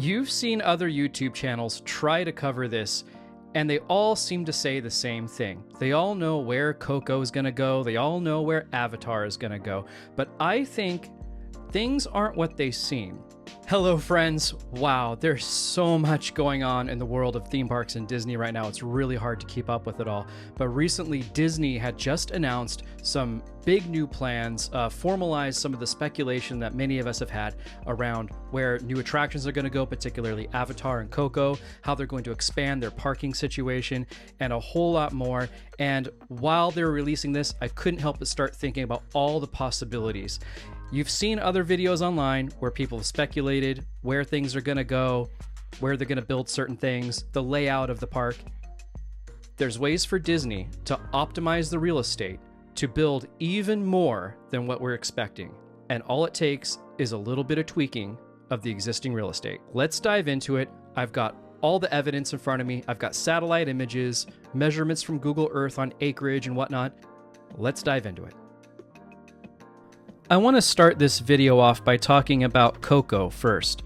You've seen other YouTube channels try to cover this, and they all seem to say the same thing. They all know where Coco is going to go. They all know where Avatar is going to go. But I think things aren't what they seem. Hello, friends. Wow, there's so much going on in the world of theme parks and Disney right now. It's really hard to keep up with it all. But recently, Disney had just announced some big new plans, formalized some of the speculation that many of us have had around where new attractions are going to go, particularly Avatar and Coco, how they're going to expand their parking situation, and a whole lot more. And while they were releasing this, I couldn't help but start thinking about all the possibilities. You've seen other videos online where people have speculated where things are going to go, where they're going to build certain things, the layout of the park. There's ways for Disney to optimize the real estate to build even more than what we're expecting. And all it takes is a little bit of tweaking of the existing real estate. Let's dive into it. I've got all the evidence in front of me. I've got satellite images, measurements from Google Earth on acreage and whatnot. Let's dive into it. I want to start this video off by talking about Coco first.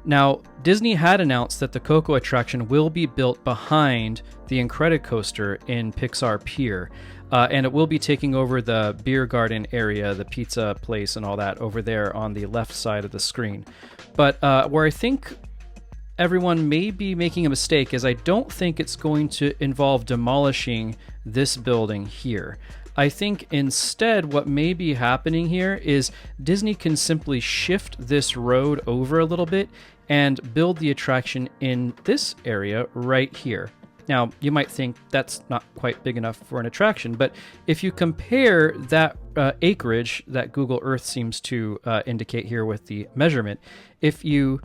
Now, Disney had announced that the Coco attraction will be built behind the Incredicoaster in Pixar Pier, and it will be taking over the beer garden area, the pizza place and all that over there on the left side of the screen. But where I think everyone may be making a mistake is I don't think it's going to involve demolishing this building here. I think instead what may be happening here is Disney can simply shift this road over a little bit and build the attraction in this area right here. Now, you might think that's not quite big enough for an attraction, but if you compare that acreage that Google Earth seems to indicate here with the measurement, if you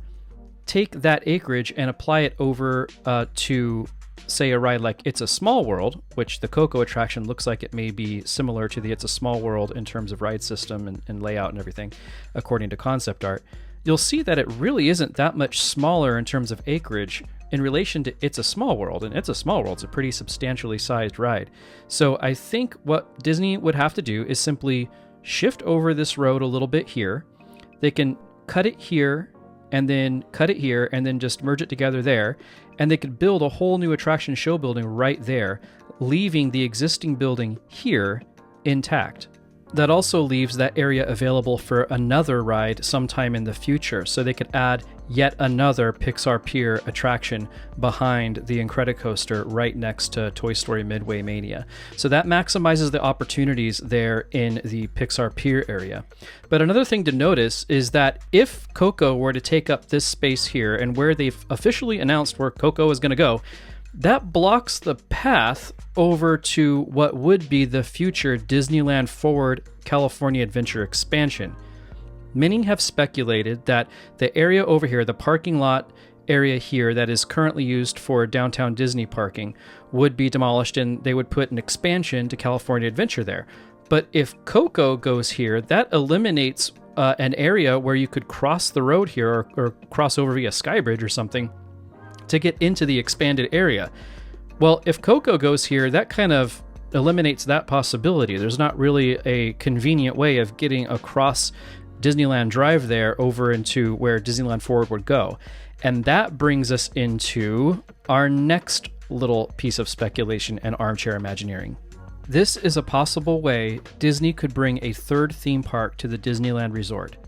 take that acreage and apply it over to say a ride like It's a Small World, which the Coco attraction looks like it may be similar to the It's a Small World in terms of ride system and layout and everything, according to concept art, you'll see that it really isn't that much smaller in terms of acreage in relation to It's a Small World, and It's a Small World's a pretty substantially sized ride. So I think what Disney would have to do is simply shift over this road a little bit here. They can cut it here and then cut it here and then just merge it together there. And they could build a whole new attraction show building right there, leaving the existing building here intact. That also leaves that area available for another ride sometime in the future, so they could add yet another Pixar Pier attraction behind the Incredicoaster right next to Toy Story Midway Mania. So that maximizes the opportunities there in the Pixar Pier area. But another thing to notice is that if Coco were to take up this space here and where they've officially announced where Coco is going to go, that blocks the path over to what would be the future Disneyland Forward California Adventure expansion. Many have speculated that the area over here, the parking lot area here that is currently used for downtown Disney parking, would be demolished and they would put an expansion to California Adventure there. But if Coco goes here, that eliminates an area where you could cross the road here or cross over via Skybridge or something to get into the expanded area. Well, if Coco goes here, that kind of eliminates that possibility. There's not really a convenient way of getting across Disneyland Drive there over into where Disneyland Forward would go. And that brings us into our next little piece of speculation and armchair imagineering. This is a possible way Disney could bring a third theme park to the Disneyland Resort.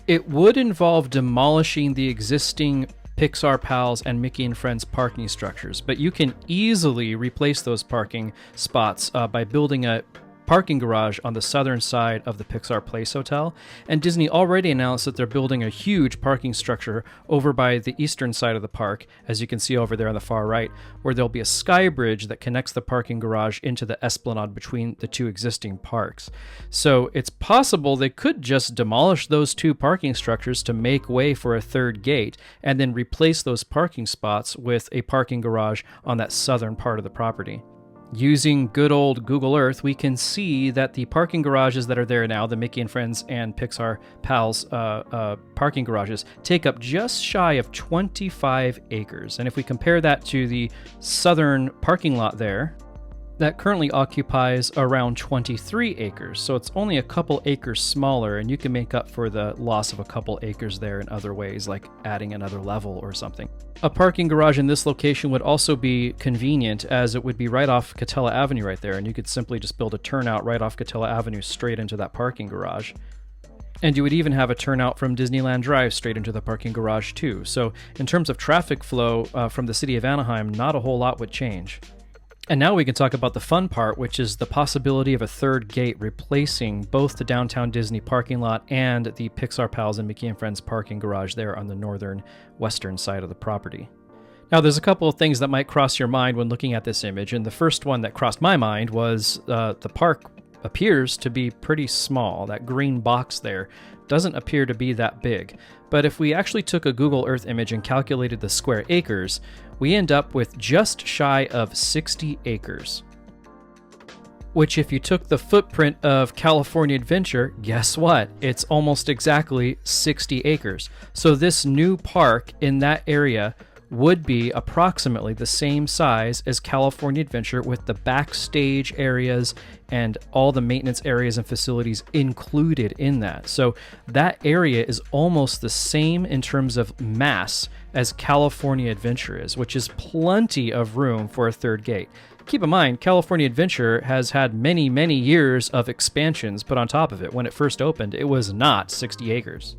It would involve demolishing the existing Pixar Pals and Mickey and Friends parking structures, but you can easily replace those parking spots by building a parking garage on the southern side of the Pixar Place Hotel, and Disney already announced that they're building a huge parking structure over by the eastern side of the park, as you can see over there on the far right, where there'll be a sky bridge that connects the parking garage into the esplanade between the two existing parks. So it's possible they could just demolish those two parking structures to make way for a third gate, and then replace those parking spots with a parking garage on that southern part of the property. Using good old Google Earth, we can see that the parking garages that are there now, the Mickey and Friends and Pixar Pals parking garages, take up just shy of 25 acres. And if we compare that to the southern parking lot there, that currently occupies around 23 acres. So it's only a couple acres smaller, and you can make up for the loss of a couple acres there in other ways, like adding another level or something. A parking garage in this location would also be convenient, as it would be right off Catella Avenue right there, and you could simply just build a turnout right off Catella Avenue straight into that parking garage. And you would even have a turnout from Disneyland Drive straight into the parking garage too. So in terms of traffic flow from the city of Anaheim, not a whole lot would change. And now we can talk about the fun part, which is the possibility of a third gate replacing both the Downtown Disney parking lot and the Pixar Pals and Mickey and Friends parking garage there on the northern western side of the property. Now, there's a couple of things that might cross your mind when looking at this image, and the first one that crossed my mind was the park appears to be pretty small. That green box there doesn't appear to be that big. But if we actually took a Google Earth image and calculated the square acres, we end up with just shy of 60 acres. Which, if you took the footprint of California Adventure, guess what? It's almost exactly 60 acres. So this new park in that area would be approximately the same size as California Adventure, with the backstage areas and all the maintenance areas and facilities included in that. So that area is almost the same in terms of mass as California Adventure is, which is plenty of room for a third gate. Keep in mind, California Adventure has had many, many years of expansions put on top of it. When it first opened, it was not 60 acres.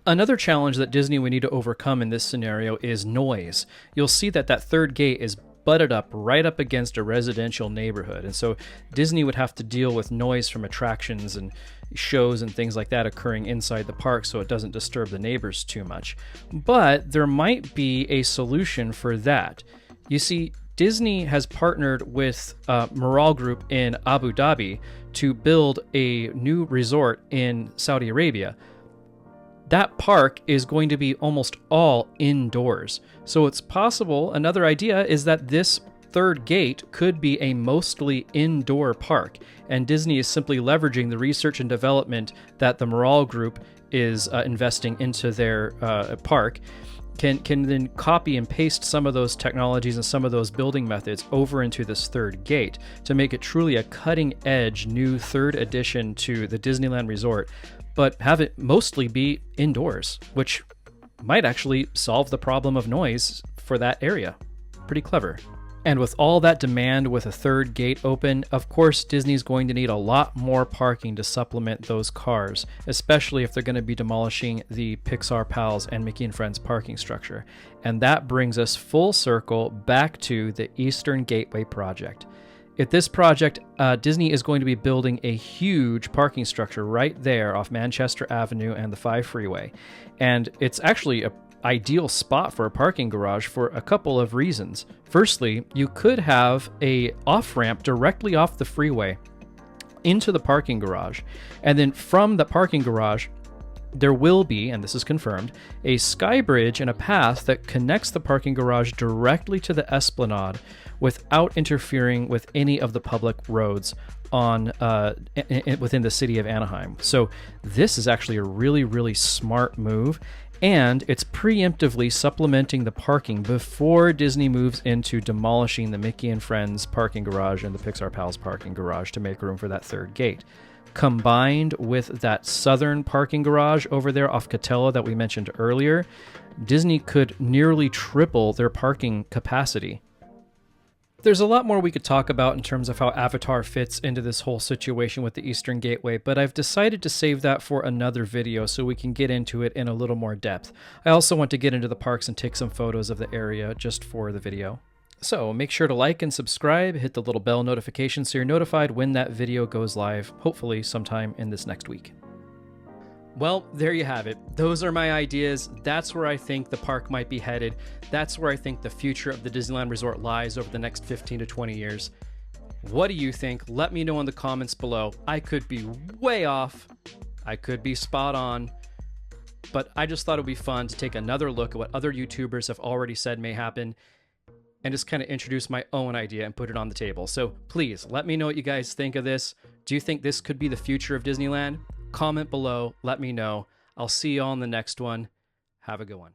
Another challenge that Disney would need to overcome in this scenario is noise. You'll see that that third gate is butted up right up against a residential neighborhood, and so Disney would have to deal with noise from attractions and shows and things like that occurring inside the park so it doesn't disturb the neighbors too much. But there might be a solution for that. You see, Disney has partnered with Miral Group in Abu Dhabi to build a new resort in Saudi Arabia. That park is going to be almost all indoors. So it's possible, another idea is that this third gate could be a mostly indoor park, and Disney is simply leveraging the research and development that the Miral Group is investing into their park, can then copy and paste some of those technologies and some of those building methods over into this third gate to make it truly a cutting-edge new third addition to the Disneyland Resort, but have it mostly be indoors, which might actually solve the problem of noise for that area. Pretty clever. And with all that demand with a third gate open, of course Disney's going to need a lot more parking to supplement those cars, especially if they're going to be demolishing the Pixar Pals and Mickey and Friends parking structure. And that brings us full circle back to the Eastern Gateway project. At this project, Disney is going to be building a huge parking structure right there off Manchester Avenue and the 5 freeway. And it's actually an ideal spot for a parking garage for a couple of reasons. Firstly, you could have a off-ramp directly off the freeway into the parking garage. And then from the parking garage, there will be, and this is confirmed, a sky bridge and a path that connects the parking garage directly to the Esplanade without interfering with any of the public roads on within the city of Anaheim. So this is actually a really, really smart move, and it's preemptively supplementing the parking before Disney moves into demolishing the Mickey and Friends parking garage and the Pixar Pals parking garage to make room for that third gate. Combined with that southern parking garage over there off Catella that we mentioned earlier, Disney could nearly triple their parking capacity. There's a lot more we could talk about in terms of how Avatar fits into this whole situation with the Eastern Gateway, but I've decided to save that for another video so we can get into it in a little more depth. I also want to get into the parks and take some photos of the area just for the video. So make sure to like and subscribe, hit the little bell notification so you're notified when that video goes live, hopefully sometime in this next week. Well, there you have it. Those are my ideas. That's where I think the park might be headed. That's where I think the future of the Disneyland Resort lies over the next 15 to 20 years. What do you think? Let me know in the comments below. I could be way off. I could be spot on. But I just thought it would be fun to take another look at what other YouTubers have already said may happen and just kind of introduce my own idea and put it on the table. So please, let me know what you guys think of this. Do you think this could be the future of Disneyland? Comment below, let me know. I'll see you all in the next one. Have a good one.